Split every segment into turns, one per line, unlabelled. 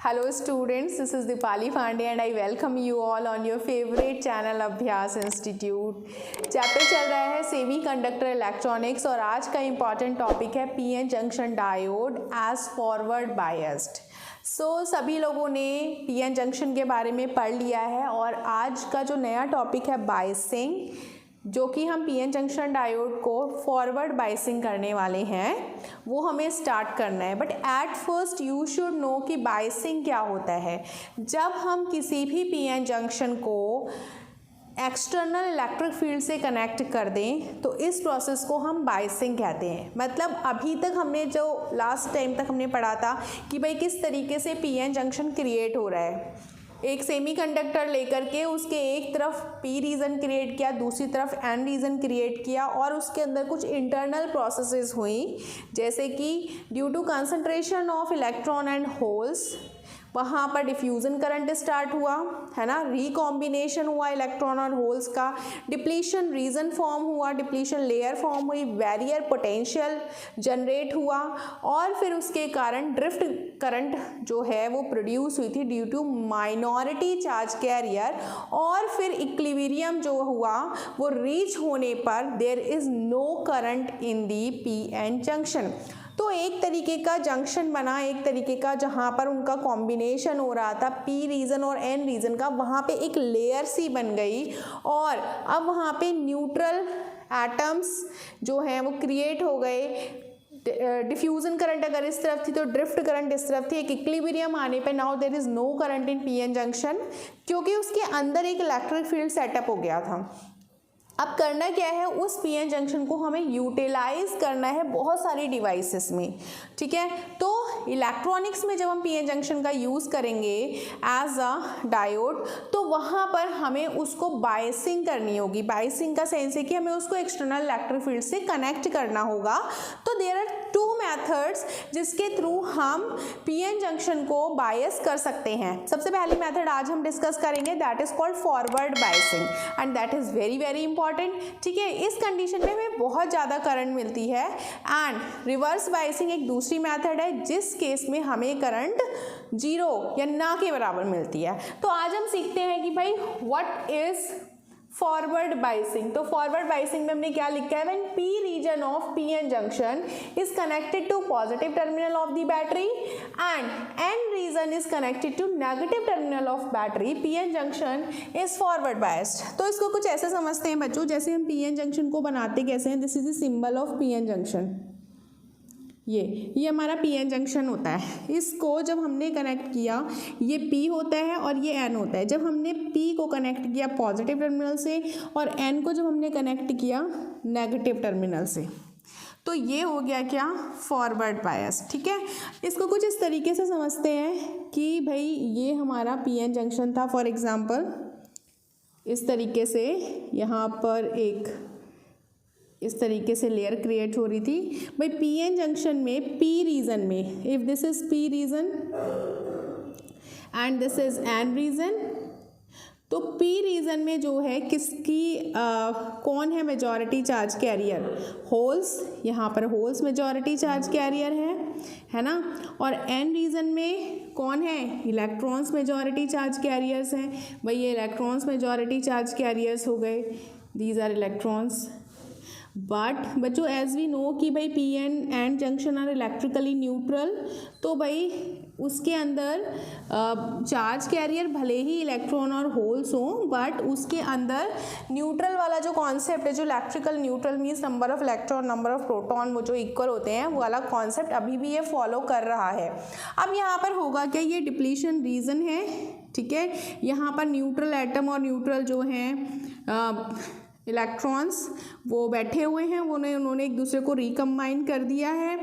Hello students, this is Dipali Pandey and I welcome you all on your favorite channel Abhyas institute. Chapter चल रहा है semiconductor electronics और आज का important topic है PN junction diode as forward biased. सभी लोगों ने पीएन जंक्शन के बारे में पढ़ लिया है और आज का जो नया टॉपिक है बायसिंग, जो कि हम पीएन जंक्शन डायोड को फॉरवर्ड बायसिंग करने वाले हैं, वो हमें स्टार्ट करना है। But at first you should know कि बायसिंग क्या होता है। जब हम किसी भी पीएन जंक्शन को एक्सटर्नल इलेक्ट्रिक फील्ड से कनेक्ट कर दें तो इस प्रोसेस को हम बायसिंग कहते हैं। मतलब अभी तक हमने जो लास्ट टाइम तक हमने पढ़ा था कि भाई किस तरीके से पीएन जंक्शन क्रिएट हो रहा है। एक सेमीकंडक्टर लेकर के उसके एक तरफ पी रीजन क्रिएट किया, दूसरी तरफ एन रीजन क्रिएट किया और उसके अंदर कुछ इंटरनल प्रोसेसेस हुई, जैसे कि due to concentration of electron and holes वहाँ पर डिफ्यूज़न करंट स्टार्ट हुआ, है ना, रिकॉम्बिनेशन हुआ इलेक्ट्रॉन और होल्स का, डिप्लीशन रीजन फॉर्म हुआ, डिप्लीशन लेयर फॉर्म हुई, बैरियर पोटेंशियल जनरेट हुआ और फिर उसके कारण ड्रिफ्ट करंट जो है वो प्रोड्यूस हुई थी due to minority charge carrier. और फिर इक्विलिब्रियम जो हुआ वो रीच होने पर there is no current in the PN junction. तो एक तरीके का जंक्शन बना, एक तरीके का जहाँ पर उनका कॉम्बिनेशन हो रहा था पी रीजन और एन रीजन का, वहाँ पे एक लेयर सी बन गई और अब वहाँ पे न्यूट्रल एटम्स जो हैं वो क्रिएट हो गए। डिफ्यूज़न करंट अगर इस तरफ थी तो ड्रिफ्ट करंट इस तरफ थी। एक इक्विलिब्रियम आने पे now there is no current in PN junction, क्योंकि उसके अंदर एक इलेक्ट्रिक फील्ड सेटअप हो गया था। अब करना क्या है, उस पीएन जंक्शन को हमें यूटिलाइज करना है बहुत सारी डिवाइसेस में, ठीक है। तो इलेक्ट्रॉनिक्स में जब हम पीएन जंक्शन का यूज़ करेंगे एज अ डायोड तो वहाँ पर हमें उसको बायसिंग करनी होगी। बायसिंग का सेंस है कि हमें उसको एक्सटर्नल इलेक्ट्रिक फील्ड से कनेक्ट करना होगा। तो देयर आर टू मेथड्स जिसके थ्रू हम पीएन जंक्शन को बायस कर सकते हैं। सबसे पहली मेथड आज हम डिस्कस करेंगे, that is called forward biasing and that is very very important, ठीक है। इस कंडीशन में हमें बहुत ज़्यादा करंट मिलती है। एंड रिवर्स बायसिंग एक दूसरी मेथड है जिस केस में हमें करंट जीरो या ना के बराबर मिलती है। तो आज हम सीखते हैं कि भाई व्हाट इज फॉरवर्ड बायसिंग। तो फॉरवर्ड बायसिंग में हमने क्या लिखा है, when P region of PN junction is connected to positive terminal of the battery and N region is connected to negative terminal of battery, PN junction is forward biased. तो इसको कुछ ऐसे समझते हैं बच्चों, जैसे हम पीएन जंक्शन को बनाते कैसे हैं, this is the symbol of PN junction. ये हमारा पीएन जंक्शन होता है। इसको जब हमने कनेक्ट किया, ये P होता है और ये N होता है। जब हमने P को कनेक्ट किया पॉजिटिव टर्मिनल से और N को जब हमने कनेक्ट किया नेगेटिव टर्मिनल से, तो ये हो गया क्या, फॉरवर्ड बायस, ठीक है। इसको कुछ इस तरीके से समझते हैं कि भाई ये हमारा पीएन जंक्शन था। फॉर एग्जांपल इस तरीके से यहाँ पर एक इस तरीके से लेयर क्रिएट हो रही थी। भाई पीएन जंक्शन में पी रीजन में, if this is P region and this is N region, तो पी रीजन में जो है किसकी कौन है मेजॉरिटी चार्ज कैरियर, होल्स। यहाँ पर होल्स मेजॉरिटी चार्ज कैरियर है ना। और एन रीजन में कौन है, इलेक्ट्रॉन्स मेजॉरिटी चार्ज कैरियर्स हैं। भाई ये इलेक्ट्रॉन्स मेजॉरिटी चार्ज कैरियर्स हो गए, दीज आर इलेक्ट्रॉन्स। बट बच्चों एज वी नो कि भाई P N junction are electrically neutral, तो भाई उसके अंदर चार्ज कैरियर भले ही इलेक्ट्रॉन और होल्स हों, बट उसके अंदर न्यूट्रल वाला जो कॉन्सेप्ट है, जो electrical neutral means number of electron number of proton वो जो इक्वल होते हैं, वो वाला कॉन्सेप्ट अभी भी ये फॉलो कर रहा है। अब यहाँ पर होगा क्या, ये डिप्लीशन रीजन है, ठीक है। यहाँ पर न्यूट्रल एटम और न्यूट्रल जो हैं इलेक्ट्रॉन्स वो बैठे हुए हैं, उन्होंने एक दूसरे को रिकम्बाइन कर दिया है।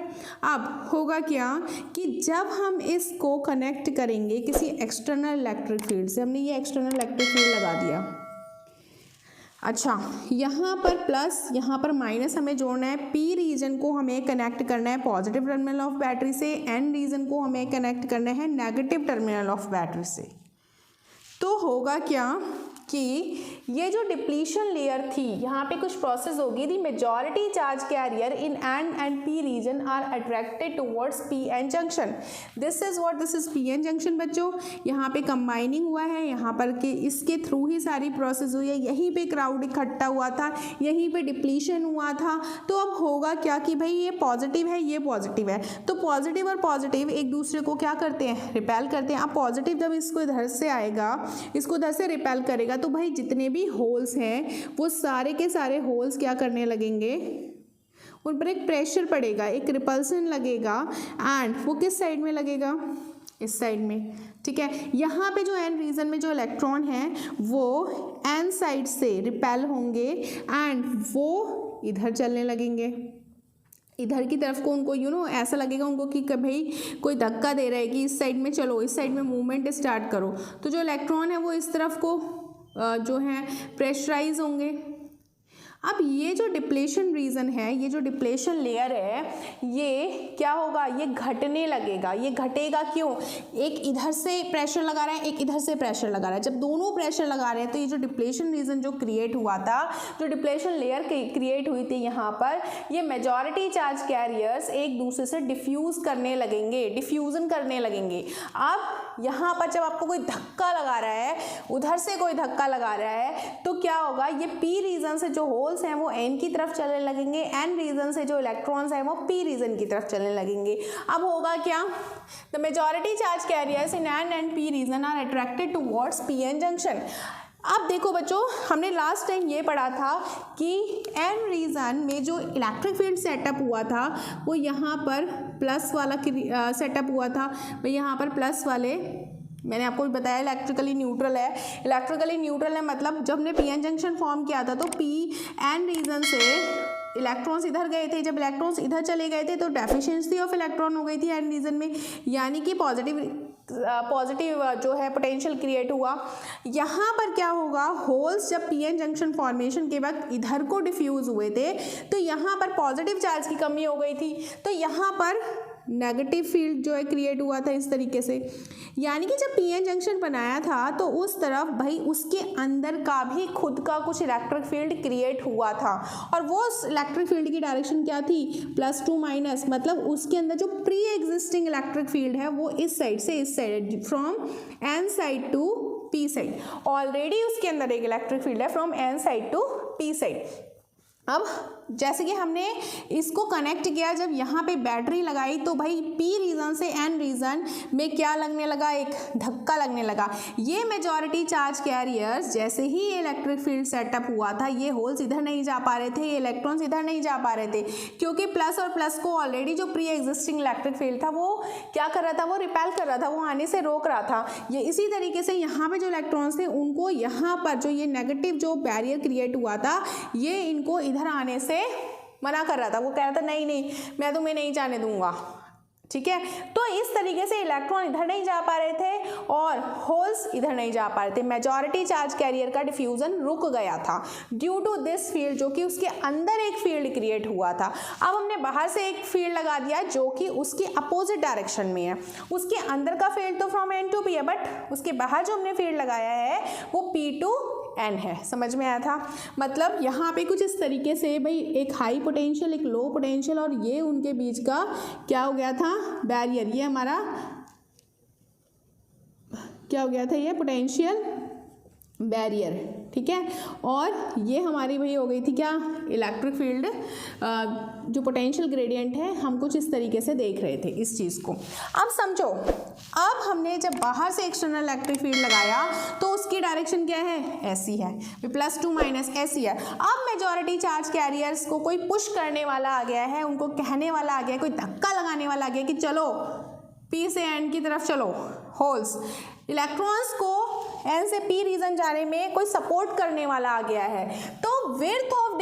अब होगा क्या कि जब हम इसको कनेक्ट करेंगे किसी एक्सटर्नल इलेक्ट्रिक फील्ड से, हमने ये एक्सटर्नल इलेक्ट्रिक फील्ड लगा दिया, अच्छा यहाँ पर प्लस यहाँ पर माइनस हमें जोड़ना है। पी रीजन को हमें कनेक्ट करना है पॉजिटिव टर्मिनल ऑफ बैटरी से, एन रीजन को हमें कनेक्ट करना है नेगेटिव टर्मिनल ऑफ बैटरी से। तो होगा क्या कि ये जो डिप्लीशन लेयर थी, यहाँ पे कुछ प्रोसेस होगी, the majority charge carrier in and P region are attracted towards P N junction. This is what, this is P N junction बच्चों। यहाँ पे कंबाइनिंग हुआ है, यहाँ पर के इसके थ्रू ही सारी प्रोसेस हुई है, यहीं पे क्राउड इकट्ठा हुआ था, यहीं पे डिप्लीशन हुआ था। तो अब होगा क्या कि भाई ये पॉजिटिव है, ये पॉजिटिव है, तो पॉजिटिव और पॉजिटिव एक दूसरे को क्या करते हैं, रिपेल करते हैं। अब पॉजिटिव जब इसको इधर से आएगा, इसको इधर से रिपेल करेगा, तो भाई जितने भी होल्स हैं वो सारे के सारे होल्स क्या करने लगेंगे, उन पर एक प्रेशर पड़ेगा, एक रिपल्सन लगेगा, एंड वो किस साइड में लगेगा, इस साइड में। ठीक है, यहाँ पे जो एन रीजन में जो इलेक्ट्रॉन है वो एन साइड से रिपेल होंगे एंड वो इधर चलने लगेंगे, इधर की तरफ को उनको ऐसा लगेगा उनको कि भाई कोई धक्का दे रहा है कि इस साइड में चलो, इस साइड में मूवमेंट स्टार्ट करो। तो जो इलेक्ट्रॉन है वो इस तरफ को जो है प्रेशराइज होंगे। अब ये जो डिप्लेशन रीजन है, ये जो डिप्लेशन लेयर है, ये क्या होगा, ये घटने लगेगा। ये घटेगा क्यों, एक इधर से प्रेशर लगा रहा है, एक इधर से प्रेशर लगा रहा है। जब दोनों प्रेशर लगा रहे हैं तो ये जो डिप्लेशन रीजन जो क्रिएट हुआ था, जो डिप्लेशन लेयर क्रिएट हुई थी यहाँ पर, ये मेजॉरिटी चार्ज कैरियर्स एक दूसरे से डिफ्यूज करने लगेंगे, डिफ्यूजन करने लगेंगे। अब यहाँ पर जब आपको कोई धक्का लगा रहा है, उधर से कोई धक्का लगा रहा है, तो क्या होगा, ये पी रीजन से जो होल्स हैं वो एन की तरफ चलने लगेंगे, एन रीजन से जो इलेक्ट्रॉन्स हैं वो पी रीजन की तरफ चलने लगेंगे। अब होगा क्या, the majority charge carriers in N and P region are attracted towards P N junction. अब देखो बच्चों, हमने लास्ट टाइम ये पढ़ा था कि एन रीजन में जो इलेक्ट्रिक फील्ड सेटअप हुआ था वो यहाँ पर प्लस वाला सेटअप हुआ था। भाई यहाँ पर प्लस वाले, मैंने आपको भी बताया इलेक्ट्रिकली न्यूट्रल है। इलेक्ट्रिकली न्यूट्रल है मतलब जब हमने पी एन जंक्शन फॉर्म किया था तो पी एन रीजन से इलेक्ट्रॉन्स इधर गए थे, जब इलेक्ट्रॉन्स इधर चले गए थे तो डेफिशिएंसी ऑफ इलेक्ट्रॉन हो गई थी एन रीजन में, यानी कि पॉजिटिव जो है पोटेंशियल क्रिएट हुआ। यहाँ पर क्या होगा, होल्स जब पी एन जंक्शन फॉर्मेशन के वक्त इधर को डिफ्यूज हुए थे तो यहाँ पर पॉजिटिव चार्ज की कमी हो गई थी, तो यहाँ पर नेगेटिव फील्ड जो है क्रिएट हुआ था इस तरीके से। यानी कि जब पी एन जंक्शन बनाया था तो उस तरफ भाई उसके अंदर का भी खुद का कुछ इलेक्ट्रिक फील्ड क्रिएट हुआ था, और वो इलेक्ट्रिक फील्ड की डायरेक्शन क्या थी, +2 मतलब उसके अंदर जो प्री एग्जिस्टिंग इलेक्ट्रिक फील्ड है वो इस साइड से इस side, from N side to P side. Already उसके अंदर एक इलेक्ट्रिक फील्ड है from N side to P side. अब जैसे कि हमने इसको कनेक्ट किया, जब यहाँ पे बैटरी लगाई तो भाई पी रीजन से एन रीजन में क्या लगने लगा, एक धक्का लगने लगा। ये मेजॉरिटी चार्ज कैरियर्स जैसे ही ये इलेक्ट्रिक फील्ड सेटअप हुआ था, ये होल्स इधर नहीं जा पा रहे थे, ये इलेक्ट्रॉन्स इधर नहीं जा पा रहे थे, क्योंकि प्लस और प्लस को ऑलरेडी जो प्री एग्जिस्टिंग इलेक्ट्रिक फील्ड था वो क्या कर रहा था, वो रिपेल कर रहा था, वो आने से रोक रहा था। ये इसी तरीके से यहाँ पे जो इलेक्ट्रॉन्स थे उनको यहाँ पर जो ये नेगेटिव जो बैरियर क्रिएट हुआ था, ये इनको इधर आने से मना कर रहा था। वो कह रहा था नहीं नहीं मैं तुम्हें नहीं जाने दूंगा। ठीक है, तो इस तरीके से इलेक्ट्रॉन इधर नहीं जा पा रहे थे और होल्स इधर नहीं जा पा रहे थे। मेजॉरिटी चार्ज कैरियर का डिफ्यूजन रुक गया था ड्यू टू दिस फील्ड, जो कि उसके अंदर एक फील्ड क्रिएट हुआ था। अब हमने बाहर से एक फील्ड लगा दिया जो कि उसके अपोजिट डायरेक्शन में है। उसके अंदर का फील्ड तो फ्रॉम एन टू पी है, बट उसके बाहर जो हमने फील्ड लगाया है वो पी टू एन है। समझ में आया था, मतलब यहाँ पे कुछ इस तरीके से भाई एक हाई पोटेंशियल, एक लो पोटेंशियल, और ये उनके बीच का क्या हो गया था, बैरियर। ये हमारा क्या हो गया था, ये पोटेंशियल बैरियर। ठीक है, और ये हमारी भाई हो गई थी क्या, इलेक्ट्रिक फील्ड जो पोटेंशियल ग्रेडियंट है, हम कुछ इस तरीके से देख रहे थे इस चीज़ को। अब समझो, अब हमने जब बाहर से एक्सटर्नल इलेक्ट्रिक फील्ड लगाया तो उसकी डायरेक्शन क्या है, ऐसी है, +2 ऐसी है। अब मेजॉरिटी चार्ज कैरियर्स को कोई पुश करने वाला आ गया है, उनको कहने वाला आ गया, कोई धक्का लगाने वाला आ गया कि चलो पी से एन की तरफ चलो। होल्स इलेक्ट्रॉन्स को एन से पी रीजन जाने में कोई सपोर्ट करने वाला आ गया है, तो width of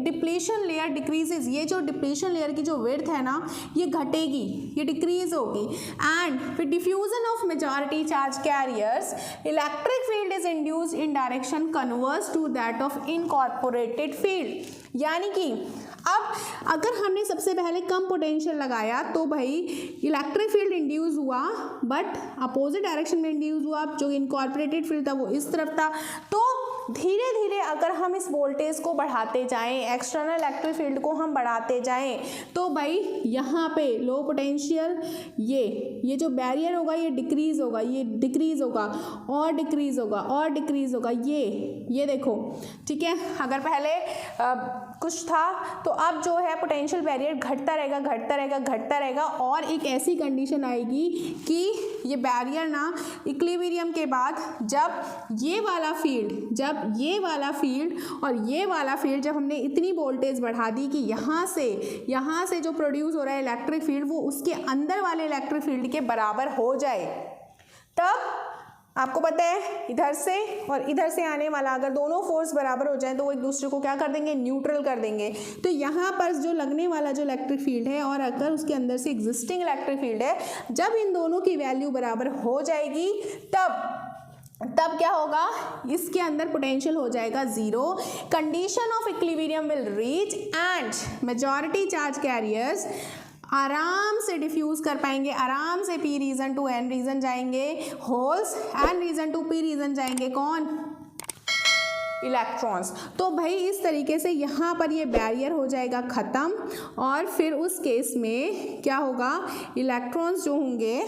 depletion layer decreases. ये जो डिप्लीशन लेयर की जो विड्थ है ना, ये घटेगी, ये डिक्रीज होगी। And with diffusion of majority charge carriers electric field is induced in direction converse to that of incorporated field. यानी कि अब अगर हमने सबसे पहले कम पोटेंशियल लगाया तो भाई इलेक्ट्रिक फील्ड इंड्यूस हुआ, बट अपोजिट डायरेक्शन में इंड्यूस हुआ। जो इनकॉर्पोरेटेड फील्ड था वो इस तरफ था, तो धीरे धीरे अगर हम इस वोल्टेज को बढ़ाते जाएं, एक्सटर्नल इलेक्ट्रिक फील्ड को हम बढ़ाते जाएं, तो भाई यहाँ पे लो पोटेंशियल ये जो बैरियर होगा ये डिक्रीज होगा, ये डिक्रीज होगा और डिक्रीज होगा और डिक्रीज होगा, ये देखो, ठीक है। अगर पहले कुछ था तो अब जो है पोटेंशियल बैरियर घटता रहेगा घटता रहेगा घटता रहेगा, और एक ऐसी कंडीशन आएगी कि ये बैरियर ना इक्विलिब्रियम के बाद जब ये वाला फील्ड और ये वाला फील्ड जब हमने इतनी वोल्टेज बढ़ा दी कि यहाँ से जो प्रोड्यूस हो रहा है इलेक्ट्रिक फील्ड वो उसके अंदर वाले इलेक्ट्रिक फील्ड के बराबर हो जाए, तब आपको पता है इधर से और इधर से आने वाला अगर दोनों फोर्स बराबर हो जाए तो वो एक दूसरे को क्या कर देंगे, न्यूट्रल कर देंगे। तो यहाँ पर जो लगने वाला जो इलेक्ट्रिक फील्ड है और अगर उसके अंदर से एग्जिस्टिंग इलेक्ट्रिक फील्ड है, जब इन दोनों की वैल्यू बराबर हो जाएगी तब क्या होगा, इसके अंदर पोटेंशियल हो जाएगा zero, condition of equilibrium will reach and majority charge carriers आराम से डिफ्यूज कर पाएंगे, आराम से p region to n region जाएंगे, holes n region to p region जाएंगे, कौन, इलेक्ट्रॉन्स। तो भाई इस तरीके से यहाँ पर ये बैरियर हो जाएगा ख़त्म, और फिर उस केस में क्या होगा, इलेक्ट्रॉन्स जो होंगे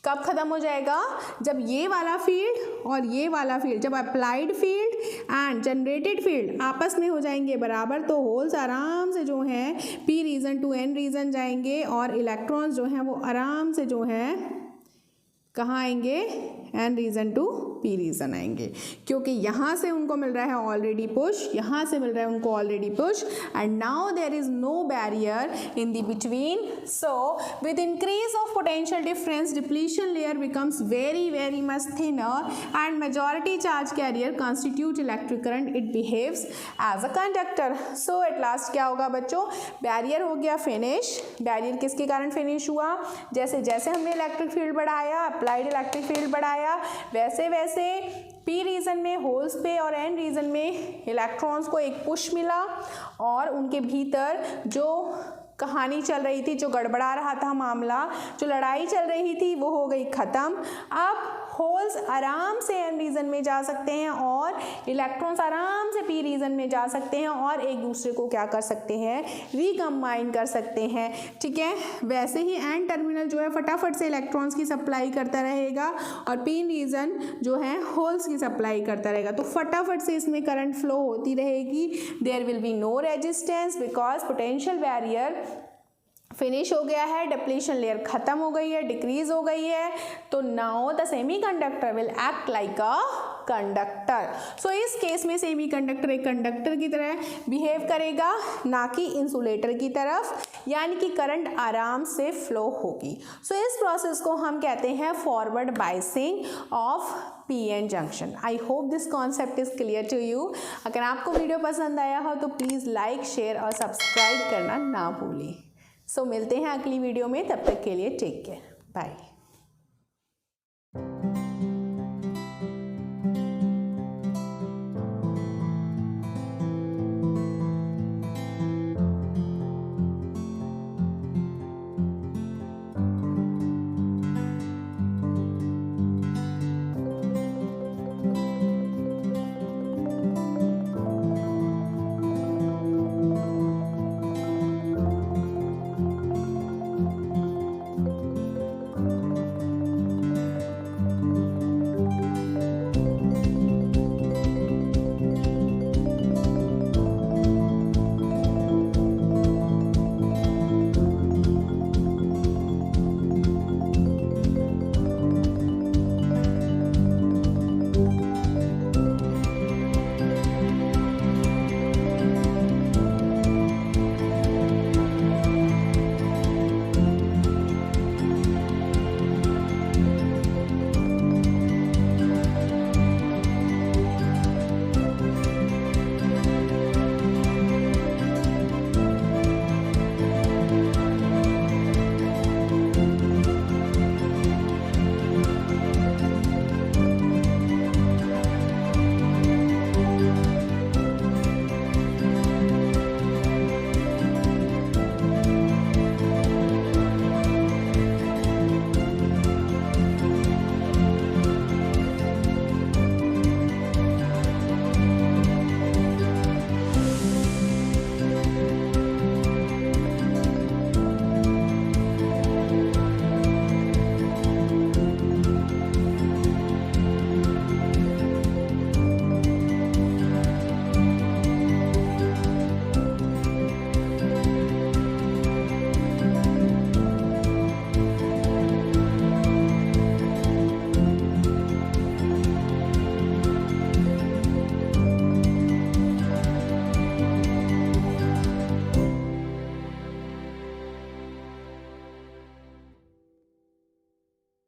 कब ख़त्म हो जाएगा, जब ये वाला फील्ड और ये वाला फील्ड, जब applied field and generated field आपस में हो जाएंगे बराबर, तो होल्स आराम से जो हैं p region to n region जाएंगे और इलेक्ट्रॉन्स जो हैं वो आराम से जो हैं कहाँ आएंगे, n region to p region आएंगे, क्योंकि यहाँ से उनको मिल रहा है ऑलरेडी पुश, यहाँ से मिल रहा है उनको already push, and now there is no barrier in the between. So with increase of potential difference depletion layer becomes very much thinner and majority charge carrier constitute electric current, it behaves as a conductor. So at last क्या होगा बच्चों, barrier हो गया finish. Barrier किसके कारण finish हुआ, जैसे जैसे हमने इलेक्ट्रिक फील्ड बढ़ाया, अप्लाइड इलेक्ट्रिक फील्ड बढ़ाया, वैसे वैसे p रीजन में होल्स पे और n रीजन में इलेक्ट्रॉन्स को एक पुश मिला, और उनके भीतर जो कहानी चल रही थी, जो गड़बड़ा रहा था मामला, जो लड़ाई चल रही थी, वो हो गई ख़त्म। अब होल्स आराम से n रीजन में जा सकते हैं और इलेक्ट्रॉन्स आराम से p रीजन में जा सकते हैं और एक दूसरे को क्या कर सकते हैं, रिकम्बाइन कर सकते हैं, ठीक है। वैसे ही n टर्मिनल जो है फटाफट से इलेक्ट्रॉन्स की सप्लाई करता रहेगा और p रीजन जो है होल्स की सप्लाई करता रहेगा, तो फटाफट से इसमें करंट फ्लो होती रहेगी। There will be no resistance because potential barrier finish हो गया है, डिप्लीशन लेयर खत्म हो गई है, डिक्रीज हो गई है, तो now the semiconductor will act like a conductor. So इस केस में सेमीकंडक्टर एक कंडक्टर की तरह बिहेव करेगा, ना कि इंसुलेटर की तरफ, यानी कि करंट आराम से फ्लो होगी। सो इस प्रोसेस को हम कहते हैं forward biasing of PN junction. I hope this concept is clear to you. अगर आपको वीडियो पसंद आया हो तो प्लीज़ लाइक, शेयर और सब्सक्राइब करना ना भूलें। सो मिलते हैं अगली वीडियो में, तब तक के लिए टेक केयर, बाय।